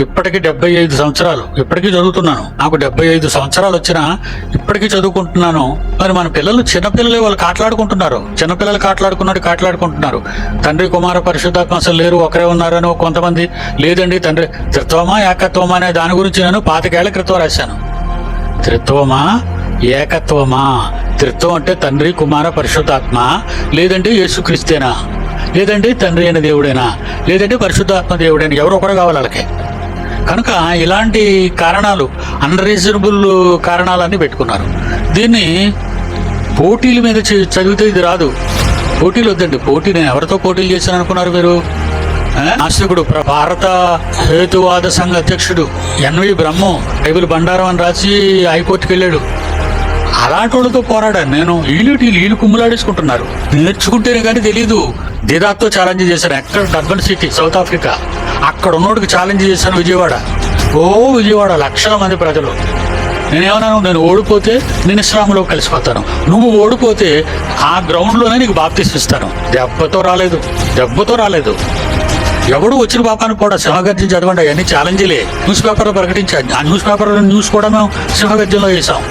ఇప్పటికి 75 సంవత్సరాలు ఇప్పటికీ చదువుతున్నాను. నాకు 75 సంవత్సరాలు వచ్చినా ఇప్పటికీ చదువుకుంటున్నాను. మరి మన పిల్లలు చిన్నపిల్లలే వాళ్ళు కాట్లాడుకుంటున్నారు. చిన్నపిల్లలు కాట్లాడుకుంటున్నారు. తండ్రి కుమార పరిశుద్ధాత్మ అసలు లేరు, ఒకరే ఉన్నారని కొంతమంది. లేదండి తండ్రి త్రిత్వమా ఏకత్వమా అనే దాని గురించి నేను 25 ఏళ్ల క్రితం రాశాను. త్రిత్వమా ఏకత్వమా? త్రిత్వం అంటే తండ్రి కుమార పరిశుద్ధాత్మ, లేదంటే యేసుక్రీస్తేనా, లేదంటే తండ్రి అయిన దేవుడేనా, లేదంటే పరిశుద్ధాత్మ దేవుడైనా, ఎవరో ఒకరు కావాలి వాళ్ళకి. కనుక ఇలాంటి కారణాలు, అన్రీజనబుల్ కారణాలన్నీ పెట్టుకున్నారు. దీన్ని పోటీల మీద చదివితే ఇది రాదు. పోటీలు వద్దండి. నేను ఎవరితో పోటీలు చేశాను అనుకున్నారు మీరు? నాస్తికుడు, భారత హేతువాద సంఘ అధ్యక్షుడు ఎన్వి బ్రహ్మం బైబిల్ బండారం అని రాసి హైకోర్టుకి వెళ్ళాడు. అలాంటి వాళ్ళతో పోరాడాను నేను. వీళ్ళు కుమ్ములాడేసుకుంటున్నారు. నేర్చుకుంటేనే కానీ తెలీదు. దిదాత్తో ఛాలెంజ్ చేశాను. ఎక్కడ డర్బన్ సిటీ, సౌత్ ఆఫ్రికా. అక్కడ ఉన్నోడికి ఛాలెంజ్ చేశాను. విజయవాడ లక్షల మంది ప్రజలు. నేనేమన్నాను, నేను ఓడిపోతే నేను ఇస్లాంలో కలిసిపోతాను, నువ్వు ఓడిపోతే ఆ గ్రౌండ్లోనే నీకు బాప్తిసం ఇస్తాను. దెబ్బతో రాలేదు. ఎవడు వచ్చిన పాపాన్ని కూడా సింహగర్జన చదవండి. అవన్నీ ఛాలెంజ్లే. న్యూస్ పేపర్లో ప్రకటించాను. ఆ న్యూస్ పేపర్లో న్యూస్ కూడా మేము సింహగర్జనలో వేసాం.